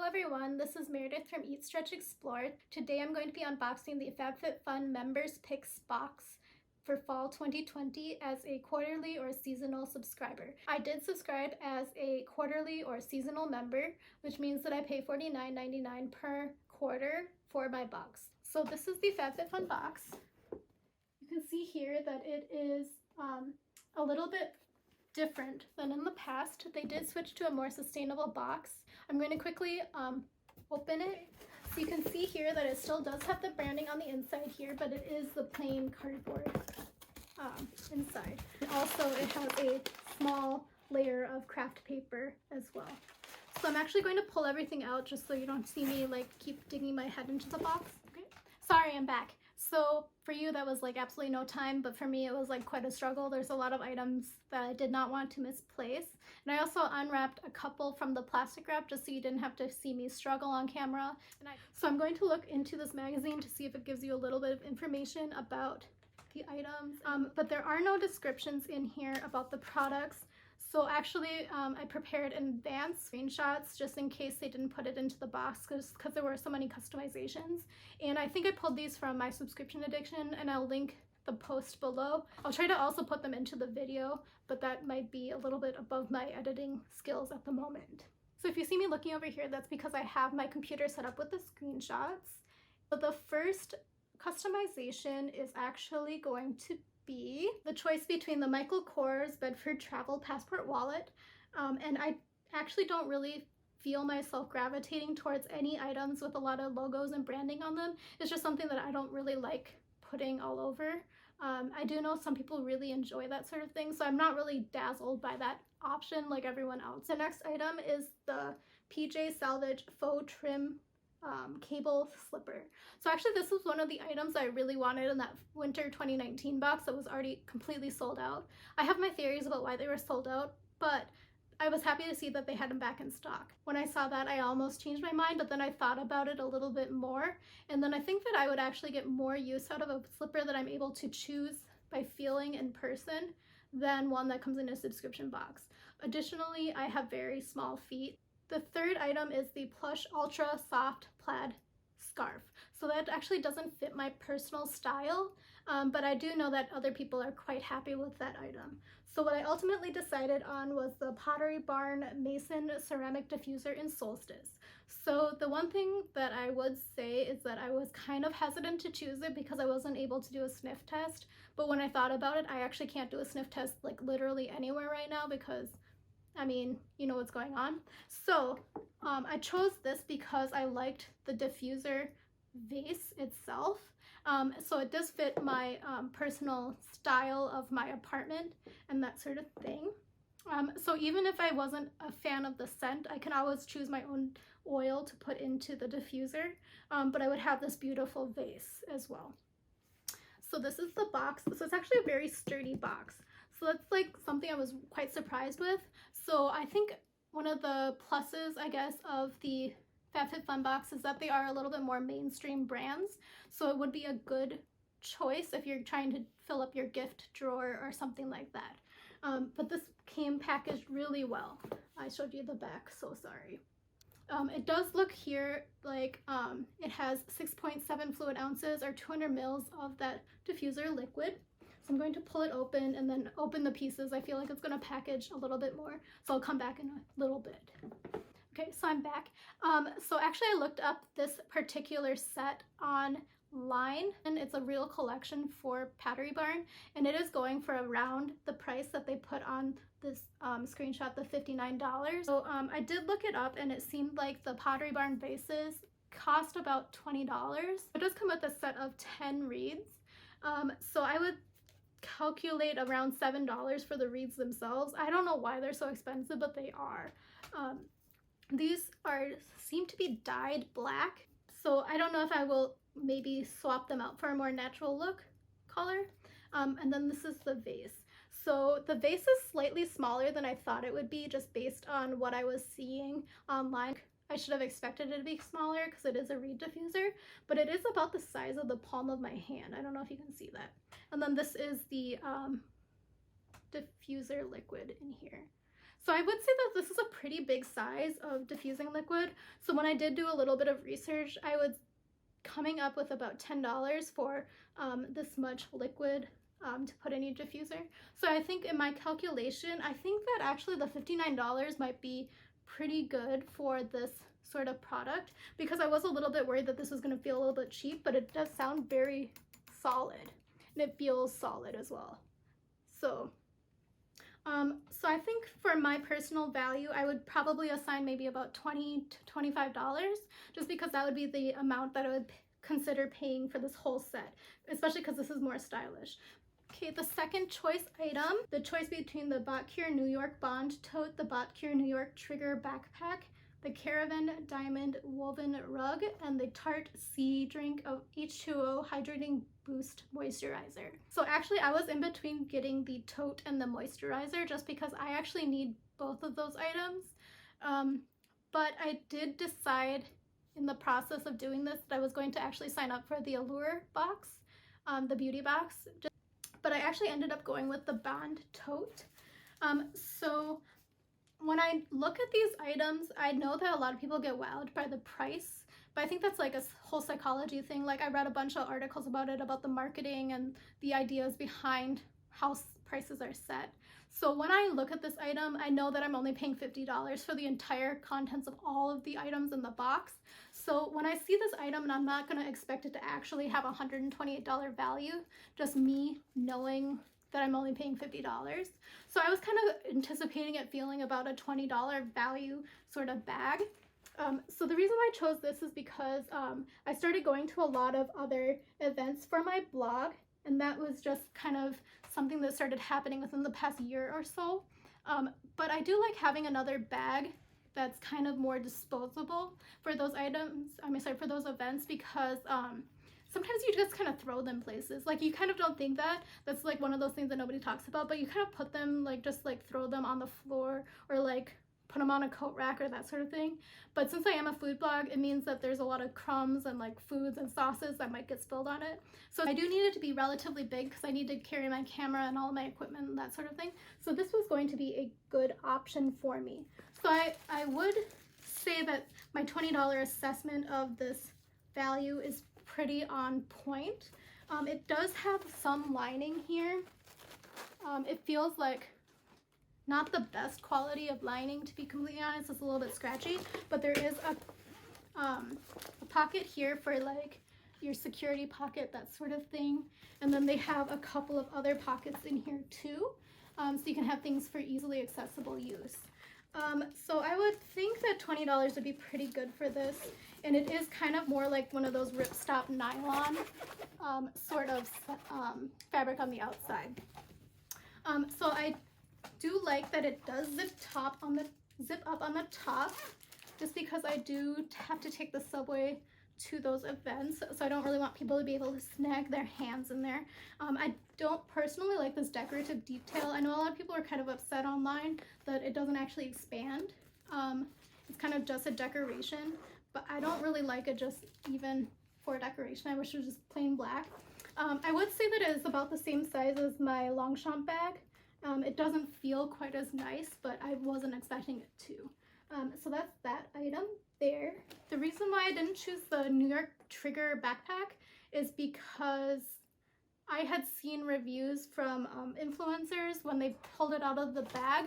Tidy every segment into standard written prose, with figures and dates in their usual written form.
everyone, this is Meredith from Eat, Stretch, Explore. Today I'm going to be unboxing the FabFitFun Members Picks Box for fall 2020 as a quarterly or seasonal subscriber. I did subscribe as a quarterly or seasonal member, which means that I pay $49.99 per quarter for my box. So this is the FabFitFun box. You can see here that it is a little bit different than in the past. They did switch to a more sustainable box. I'm going to quickly open it. So you can see here that it still does have the branding on the inside here, but it is the plain cardboard inside. And also it has a small layer of craft paper as well. So I'm actually going to pull everything out just so you don't see me like keep digging my head into the box. Okay. Sorry, I'm back. So for you that was like absolutely no time, but for me it was like quite a struggle. There's a lot of items that I did not want to misplace. And I also unwrapped a couple from the plastic wrap just so you didn't have to see me struggle on camera. So I'm going to look into this magazine to see if it gives you a little bit of information about the items. But there are no descriptions in here about the products. So actually, I prepared in advance screenshots just in case they didn't put it into the box because there were so many customizations. And I think I pulled these from my subscription addiction, and I'll link the post below. I'll try to also put them into the video, but that might be a little bit above my editing skills at the moment. So if you see me looking over here, that's because I have my computer set up with the screenshots. But the first customization is actually going to be the choice between the Michael Kors Bedford Travel Passport Wallet, and I actually don't really feel myself gravitating towards any items with a lot of logos and branding on them. It's just something that I don't really like putting all over. I do know some people really enjoy that sort of thing, so I'm not really dazzled by that option like everyone else. The next item is the PJ Salvage Faux Trim cable slipper. So actually this was one of the items I really wanted in that winter 2019 box that was already completely sold out. I have my theories about why they were sold out, but I was happy to see that they had them back in stock. When I saw that, I almost changed my mind, but then I thought about it a little bit more, and then I think that I would actually get more use out of a slipper that I'm able to choose by feeling in person than one that comes in a subscription box. Additionally, I have very small feet. The third item is the Plush Ultra Soft Plaid Scarf. So that actually doesn't fit my personal style, but I do know that other people are quite happy with that item. So what I ultimately decided on was the Pottery Barn Mason Ceramic Diffuser in Solstice. So the one thing that I would say is that I was kind of hesitant to choose it because I wasn't able to do a sniff test, but when I thought about it, I actually can't do a sniff test like literally anywhere right now because I mean, you know what's going on. So I chose this because I liked the diffuser vase itself. So it does fit my personal style of my apartment and that sort of thing. So even if I wasn't a fan of the scent, I can always choose my own oil to put into the diffuser, but I would have this beautiful vase as well. So this is the box. So it's actually a very sturdy box. So that's like something I was quite surprised with. So I think one of the pluses, I guess, of the FabFitFun box is that they are a little bit more mainstream brands. So it would be a good choice if you're trying to fill up your gift drawer or something like that. But this came packaged really well. I showed you the back, so sorry. It does look here like it has 6.7 fluid ounces or 200 mils of that diffuser liquid. So I'm going to pull it open and then open the pieces. I feel like it's going to package a little bit more, so I'll come back in a little bit. Okay, so I'm back. So actually I looked up this particular set online, and it's a real collection for Pottery Barn, and it is going for around the price that they put on this screenshot, the $59. So I did look it up, and it seemed like the Pottery Barn vases cost about $20. It does come with a set of 10 reeds, so I would calculate around $7 for the reeds themselves. I don't know why they're so expensive, but they are. These seem to be dyed black, so I don't know if I will maybe swap them out for a more natural look color. And then this is the vase. So the vase is slightly smaller than I thought it would be just based on what I was seeing online. I should have expected it to be smaller because it is a reed diffuser, but it is about the size of the palm of my hand. I don't know if you can see that. And then this is the diffuser liquid in here. So I would say that this is a pretty big size of diffusing liquid. So when I did do a little bit of research, I was coming up with about $10 for this much liquid to put in your diffuser. So I think in my calculation, I think that actually the $59 might be pretty good for this sort of product, because I was a little bit worried that this was going to feel a little bit cheap, but it does sound very solid, and it feels solid as well. So I think for my personal value, I would probably assign maybe about $20 to $25, just because that would be the amount that I would consider paying for this whole set, especially because this is more stylish. Okay, the second choice item, the choice between the Botcure New York Bond Tote, the Botcure New York Trigger Backpack, the Caravan Diamond Woven Rug, and the Tarte Sea Drink of H2O Hydrating Boost Moisturizer. So actually I was in between getting the tote and the moisturizer, just because I actually need both of those items. But I did decide in the process of doing this that I was going to actually sign up for the Allure box, the beauty box. But I actually ended up going with the Bond Tote. So when I look at these items, I know that a lot of people get wowed by the price, but I think that's like a whole psychology thing. Like, I read a bunch of articles about it, about the marketing and the ideas behind how prices are set. So when I look at this item, I know that I'm only paying $50 for the entire contents of all of the items in the box. So when I see this item, and I'm not going to expect it to actually have a $128 value, just me knowing that I'm only paying $50. So I was kind of anticipating it feeling about a $20 value sort of bag. So the reason why I chose this is because I started going to a lot of other events for my blog, and that was just kind of something that started happening within the past year or so. But I do like having another bag that's kind of more disposable for those items, for those events, because sometimes you just kind of throw them places. Like, you kind of don't think that. That's like one of those things that nobody talks about, but you kind of put them, like, just like throw them on the floor, or like put them on a coat rack or that sort of thing. But since I am a food blog, it means that there's a lot of crumbs and like foods and sauces that might get spilled on it. So I do need it to be relatively big, because I need to carry my camera and all my equipment and that sort of thing. So this was going to be a good option for me. So I would say that my $20 assessment of this value is pretty on point. It does have some lining here. It feels like not the best quality of lining, to be completely honest. It's a little bit scratchy, but there is a pocket here for like your security pocket, that sort of thing. And then they have a couple of other pockets in here too, so you can have things for easily accessible use. So I would think that $20 would be pretty good for this, and it is kind of more like one of those ripstop nylon sort of fabric on the outside. So I do like that it does zip up on the top, just because I do have to take the subway to those events, so I don't really want people to be able to snag their hands in there. I don't personally like this decorative detail. I know a lot of people are kind of upset online that it doesn't actually expand. It's kind of just a decoration, but I don't really like it just even for decoration. I wish it was just plain black. I would say that it is about the same size as my Longchamp bag. It doesn't feel quite as nice, but I wasn't expecting it to. So that's that item there. The reason why I didn't choose the New York Trigger backpack is because I had seen reviews from influencers when they pulled it out of the bag,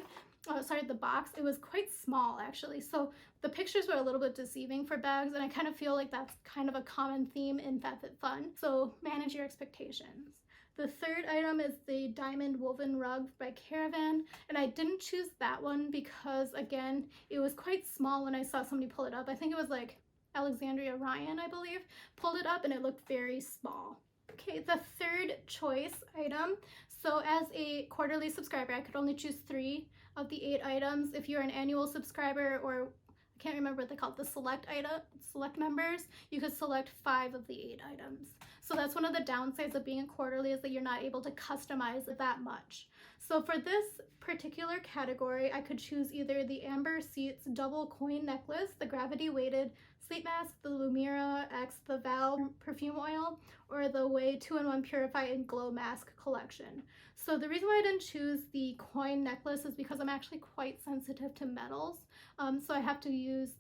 the box. It was quite small, actually. So the pictures were a little bit deceiving for bags, and I kind of feel like that's kind of a common theme in FabFitFun. So manage your expectations. The third item is the Diamond Woven Rug by Caravan, and I didn't choose that one because, again, it was quite small when I saw somebody pull it up. I think it was like Alexandria Ryan, I believe, pulled it up, and it looked very small. Okay, the third choice item. So as a quarterly subscriber, I could only choose 3 of the 8 items. If you're an annual subscriber, or I can't remember what they call it, the select members, you could select 5 of the 8 items. So that's one of the downsides of being a quarterly, is that you're not able to customize it that much. So for this particular category, I could choose either the Amber Seats double coin necklace, the gravity weighted sleep mask, the Lumira X the Vouray perfume oil, or the Way 2-in-1 Purify and Glow Mask collection. So the reason why I didn't choose the coin necklace is because I'm actually quite sensitive to metals. So I have to use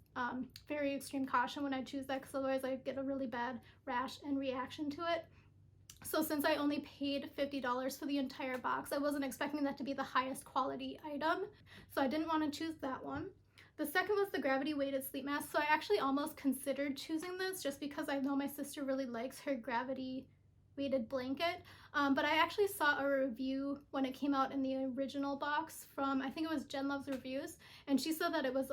very extreme caution when I choose that, because otherwise I get a really bad rash and reaction to it. So since I only paid $50 for the entire box, I wasn't expecting that to be the highest quality item. So I didn't want to choose that one. The second was the gravity weighted sleep mask. So I actually almost considered choosing this just because I know my sister really likes her gravity weighted blanket. But I actually saw a review when it came out in the original box from, I think it was Jen Loves Reviews, and she said that it was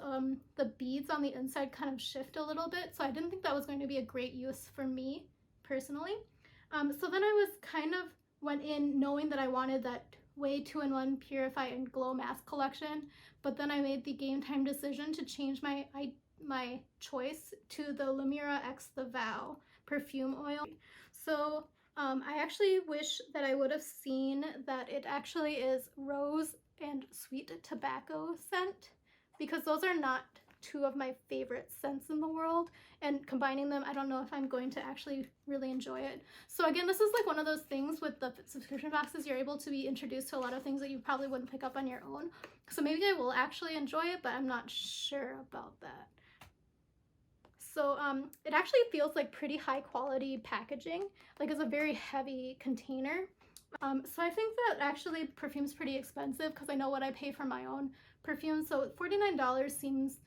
the beads on the inside kind of shift a little bit. So I didn't think that was going to be a great use for me personally. So then I was kind of went in knowing that I wanted that Way 2-in-1 Purify and Glow Mask collection, but then I made the game time decision to change my choice to the Lumira X the Vouray perfume oil. So I actually wish that I would have seen that it actually is rose and sweet tobacco scent, because those are not two of my favorite scents in the world, and combining them, I don't know if I'm going to actually really enjoy it. So again, this is like one of those things with the subscription boxes, you're able to be introduced to a lot of things that you probably wouldn't pick up on your own. So maybe I will actually enjoy it, but I'm not sure about that. So it actually feels like pretty high quality packaging, like it's a very heavy container. So I think that actually perfume's pretty expensive because I know what I pay for my own perfume. So $49 seems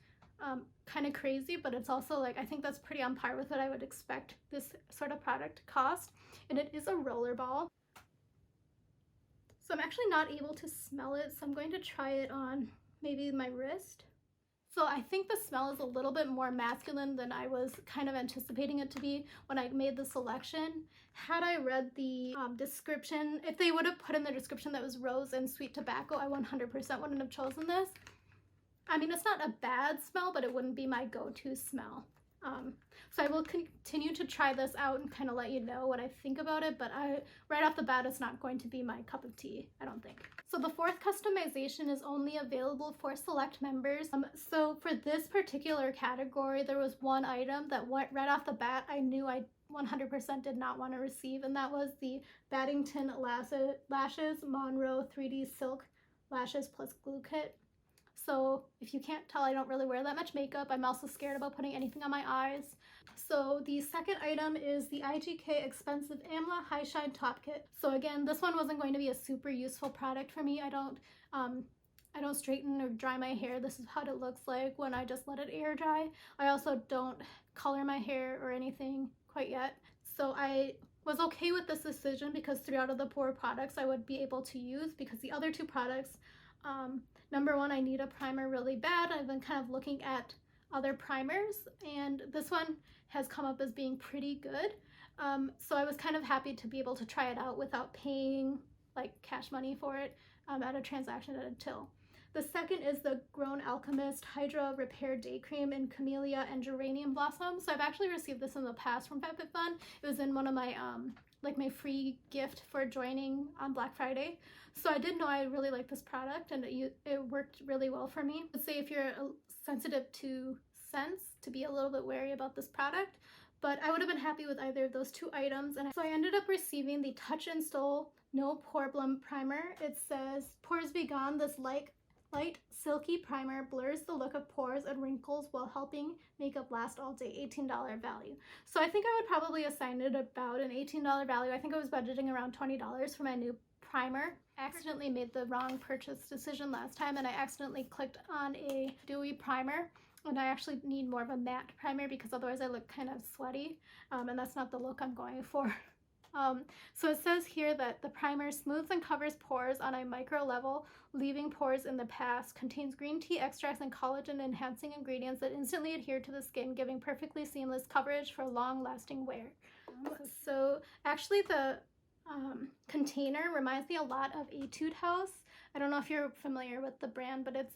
kind of crazy, but it's also like, I think that's pretty on par with what I would expect this sort of product to cost. And it is a roller ball. So I'm actually not able to smell it, so I'm going to try it on maybe my wrist. So I think the smell is a little bit more masculine than I was kind of anticipating it to be when I made the selection. Had I read the description, if they would have put in the description that was rose and sweet tobacco, I 100% wouldn't have chosen this. I mean, it's not a bad smell, but it wouldn't be my go-to smell. So I will continue to try this out and kind of let you know what I think about it, but right off the bat, it's not going to be my cup of tea, I don't think. So the fourth customization is only available for select members. So for this particular category, there was one item that right off the bat, I knew I 100% did not want to receive, and that was the Baddington Lashes Monroe 3D Silk Lashes Plus Glue Kit. So if you can't tell, I don't really wear that much makeup. I'm also scared about putting anything on my eyes. So the second item is the IGK Expensive Amla High Shine Top Kit. So again, this one wasn't going to be a super useful product for me. I don't straighten or dry my hair. This is what it looks like when I just let it air dry. I also don't color my hair or anything quite yet. So I was okay with this decision because 3 out of the 4 products I would be able to use, because the other 2 products, number one, I need a primer really bad. I've been kind of looking at other primers, and this one has come up as being pretty good. So I was kind of happy to be able to try it out without paying like cash money for it at a transaction at a till. The second is the Grown Alchemist Hydra Repair Day Cream in Camellia and Geranium Blossom. So I've actually received this in the past from FabFitFun. It was in one of my like my free gift for joining on Black Friday. So I did know I really liked this product, and it worked really well for me. I'd say if you're sensitive to scents, to be a little bit wary about this product, but I would have been happy with either of those 2 items. And so I ended up receiving the Touch and Stole No Pore Blum Primer. It says, pores be gone, this light silky primer blurs the look of pores and wrinkles while helping makeup last all day. $18 value. So I think I would probably assign it about an $18 value. I think I was budgeting around $20 for my new primer. I accidentally made the wrong purchase decision last time, and I accidentally clicked on a dewy primer, and I actually need more of a matte primer because otherwise I look kind of sweaty, and that's not the look I'm going for. So it says here that the primer smooths and covers pores on a micro level, leaving pores in the past, contains green tea extracts and collagen enhancing ingredients that instantly adhere to the skin, giving perfectly seamless coverage for long-lasting wear. So actually the container reminds me a lot of Etude House. I don't know if you're familiar with the brand, but it's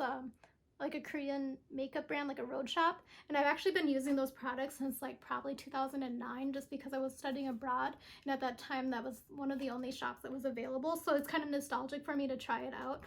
like a Korean makeup brand, like a Road Shop. And I've actually been using those products since like probably 2009, just because I was studying abroad. And at that time, that was one of the only shops that was available. So it's kind of nostalgic for me to try it out.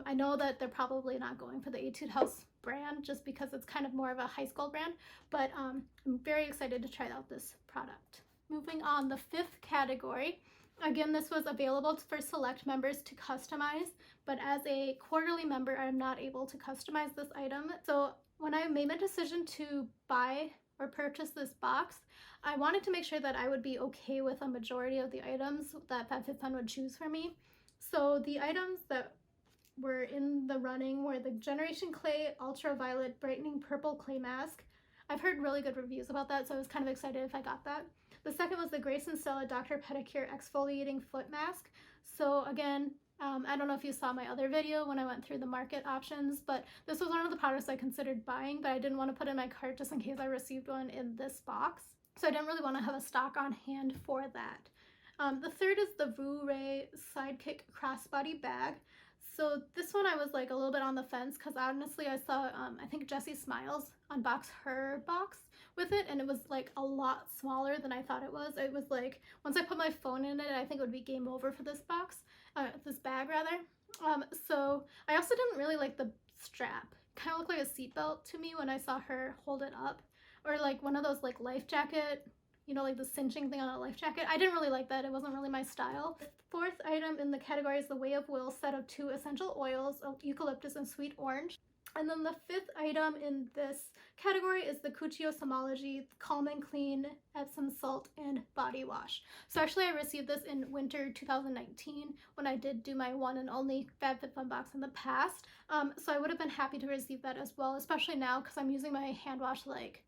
I know that they're probably not going for the Etude House brand just because it's kind of more of a high school brand, but I'm very excited to try out this product. Moving on, the fifth category. Again, this was available for select members to customize, but as a quarterly member, I'm not able to customize this item. So when I made my decision to buy or purchase this box, I wanted to make sure that I would be okay with a majority of the items that FabFitFun would choose for me. So the items that were in the running were the Generation Clay Ultraviolet Brightening Purple Clay Mask. I've heard really good reviews about that, so I was kind of excited if I got that. The second was the Grace and Stella Dr. Pedicure Exfoliating Foot Mask. So again, I don't know if you saw my other video when I went through the market options, but this was one of the products I considered buying, but I didn't want to put in my cart just in case I received one in this box. So I didn't really want to have a stock on hand for that. The third is the Vouray Sidekick Crossbody Bag. So this one I was like a little bit on the fence because honestly I saw, I think Jessie Smiles unbox her box with it, and it was like a lot smaller than I thought it was. It was like, once I put my phone in it, I think it would be game over for this box, this bag rather. So I also didn't really like the strap. Kind of looked like a seatbelt to me when I saw her hold it up, or like one of those like life jacket, you know, like the cinching thing on a life jacket. I didn't really like that. It wasn't really my style. The fourth item in the category is the Way of Will set of 2 essential oils, eucalyptus and sweet orange. And then the fifth item in this category is the Cuccio Somology Calm and Clean Epsom Salt and Body Wash. So actually I received this in winter 2019 when I did do my one and only FabFitFun box in the past. So I would have been happy to receive that as well, especially now because I'm using my hand wash like,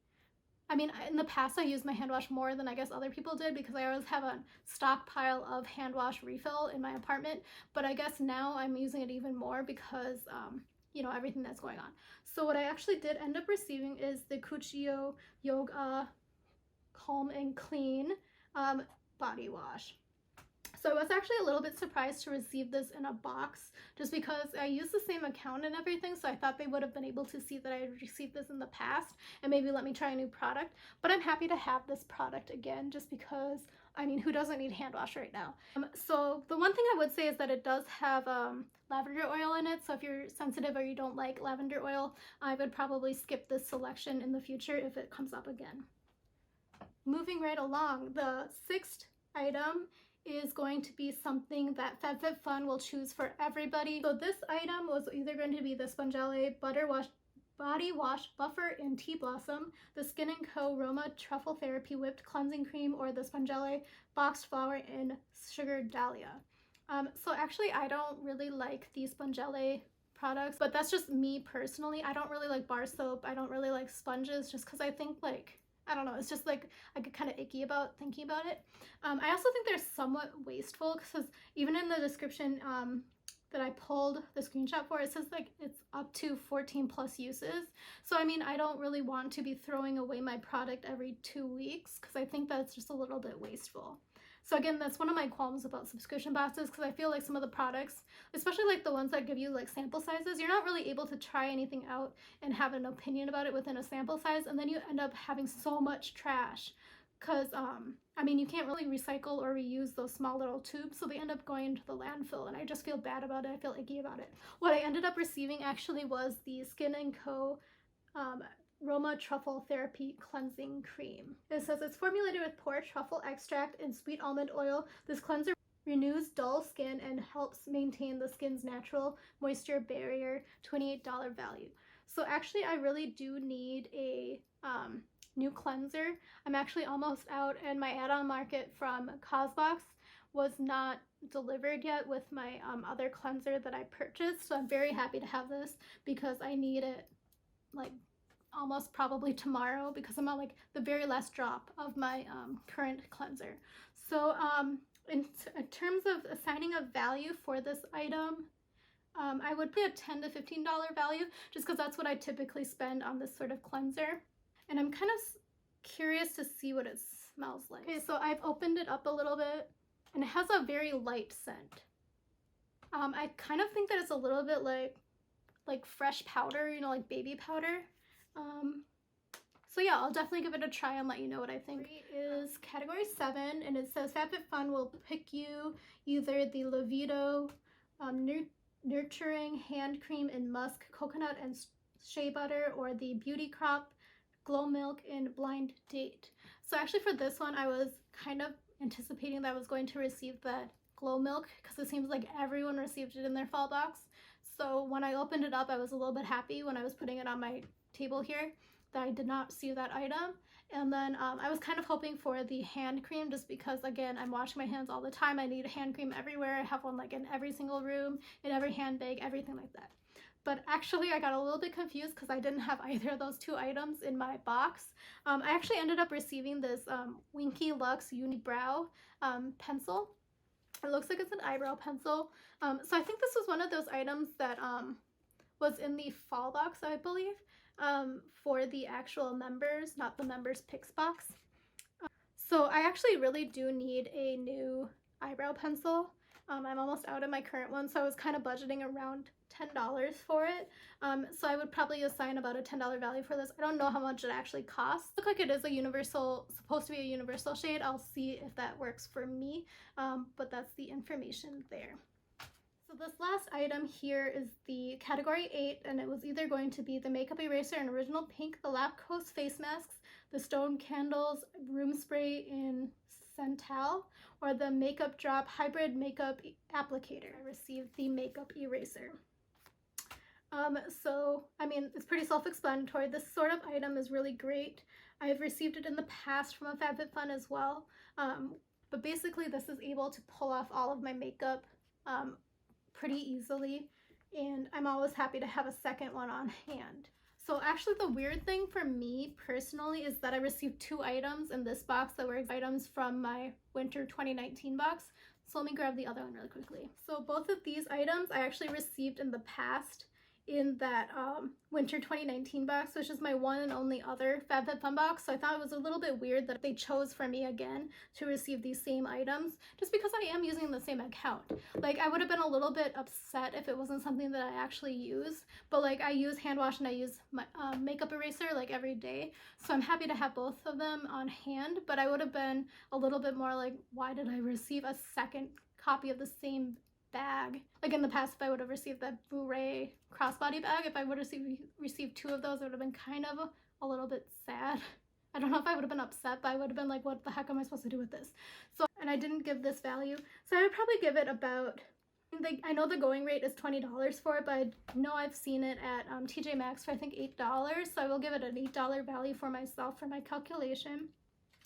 I mean, in the past I used my hand wash more than I guess other people did because I always have a stockpile of hand wash refill in my apartment, but I guess now I'm using it even more because you know, everything that's going on. So what I actually did end up receiving is the Cuccio Yoga Calm and Clean body wash. So I was actually a little bit surprised to receive this in a box just because I use the same account and everything, so I thought they would have been able to see that I had received this in the past and maybe let me try a new product. But I'm happy to have this product again just because, I mean, who doesn't need hand wash right now? So the one thing I would say is that it does have lavender oil in it, so if you're sensitive or you don't like lavender oil, I would probably skip this selection in the future if it comes up again. Moving right along, the sixth item is going to be something that FabFitFun will choose for everybody. So this item was either going to be the Spongelle Body Wash Buffer in Tea Blossom, the Skin & Co. Roma Truffle Therapy Whipped Cleansing Cream, or the Spongelle Boxed Flower in Sugar Dahlia. So actually I don't really like these Spongelle products, but that's just me personally. I don't really like bar soap. I don't really like sponges just because I think like, I don't know, it's just like I get kind of icky about thinking about it. I also think they're somewhat wasteful because even in the description that I pulled the screenshot for, it says like it's up to 14 plus uses. So I mean, I don't really want to be throwing away my product every 2 weeks because I think that's just a little bit wasteful. So again, that's one of my qualms about subscription boxes because I feel like some of the products, especially like the ones that give you like sample sizes, you're not really able to try anything out and have an opinion about it within a sample size, and then you end up having so much trash because I mean, you can't really recycle or reuse those small little tubes, so they end up going into the landfill, and I just feel bad about it. I feel icky about it. What I ended up receiving actually was the Skin & Co. Roma Truffle Therapy Cleansing Cream. It says it's formulated with pure truffle extract and sweet almond oil. This cleanser renews dull skin and helps maintain the skin's natural moisture barrier, $28 value. So actually I really do need a new cleanser. I'm actually almost out, and my add-on market from Cosbox was not delivered yet with my other cleanser that I purchased. So I'm very happy to have this because I need it like almost probably tomorrow because I'm on like the very last drop of my current cleanser. So in terms of assigning a value for this item, I would put a $10 to $15 value just because that's what I typically spend on this sort of cleanser. And I'm kind of curious to see what it smells like. Okay, so I've opened it up a little bit and it has a very light scent. I kind of think that it's a little bit like like fresh powder, you know, like baby powder. So yeah, I'll definitely give it a try and let you know what I think. Is category 7, and it says FabFitFun will pick you either the Levito Nurturing Hand Cream in Musk, Coconut and Shea Butter, or the Beauty Crop Glow Milk in Blind Date. So actually for this one, I was kind of anticipating that I was going to receive that Glow Milk because it seems like everyone received it in their fall box. So when I opened it up, I was a little bit happy when I was putting it on my table here that I did not see that item. And then I was kind of hoping for the hand cream just because, again, I'm washing my hands all the time. I need a hand cream everywhere. I have one like in every single room, in every handbag, everything like that. But actually I got a little bit confused because I didn't have either of those 2 items in my box. I actually ended up receiving this Winky Lux Unibrow pencil. It looks like it's an eyebrow pencil. So I think this was one of those items that was in the fall box, I believe. For the actual members, not the members picks box. So I actually really do need a new eyebrow pencil. I'm almost out of my current one, so I was kind of budgeting around $10 for it. So I would probably assign about a $10 value for this. I don't know how much it actually costs. Looks like it is a universal, supposed to be a universal shade. I'll see if that works for me, but that's the information there. So this last item here is the category 8, and it was either going to be the makeup eraser in original pink, the Lap Coast face masks, the Stone Candles room spray in Santal, or the Makeup Drop hybrid makeup applicator. I received the makeup eraser. So I mean, it's pretty self-explanatory. This sort of item is really great. I've received it in the past from a FabFitFun as well. But basically this is able to pull off all of my makeup pretty easily, and I'm always happy to have a second one on hand. So actually the weird thing for me personally is that I received 2 items in this box that were items from my winter 2019 box. So let me grab the other one really quickly. So both of these items I actually received in the past in that winter 2019 box, which is my one and only other FabFitFun box. So I thought it was a little bit weird that they chose for me again to receive these same items, just because I am using the same account. Like, I would have been a little bit upset if it wasn't something that I actually use, but like I use hand wash and I use my makeup eraser like every day. So I'm happy to have both of them on hand, but I would have been a little bit more like, why did I receive a second copy of the same bag? Like in the past, if I would have received that Vouray crossbody bag, if I would have received 2 of those, it would have been kind of a little bit sad. I don't know if I would have been upset, but I would have been like, what the heck am I supposed to do with this? So, and I didn't give this value, so I would probably give it about, I know the going rate is $20 for it, but I know I've seen it at TJ Maxx for I think $8, so I will give it an $8 value for myself for my calculation.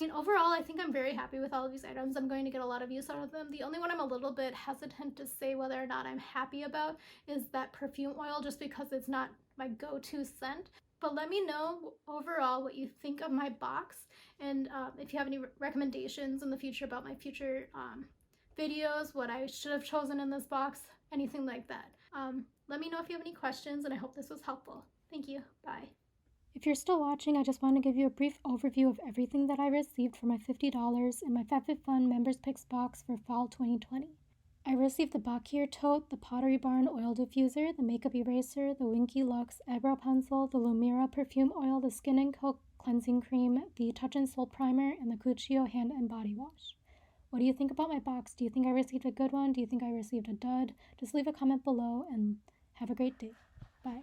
And overall, I think I'm very happy with all of these items. I'm going to get a lot of use out of them. The only one I'm a little bit hesitant to say whether or not I'm happy about is that perfume oil, just because it's not my go-to scent. But let me know overall what you think of my box, and if you have any recommendations in the future about my future videos, what I should have chosen in this box, anything like that. Let me know if you have any questions, and I hope this was helpful. Thank you. Bye. If you're still watching, I just want to give you a brief overview of everything that I received for my $50 in my FabFitFun Members Picks Box for fall 2020. I received the Bakir Tote, the Pottery Barn Oil Diffuser, the Makeup Eraser, the Winky Lux Eyebrow Pencil, the Lumira Perfume Oil, the Skin & Co. Cleansing Cream, the Touch & Soul Primer, and the Cuccio Hand and Body Wash. What do you think about my box? Do you think I received a good one? Do you think I received a dud? Just leave a comment below and have a great day. Bye.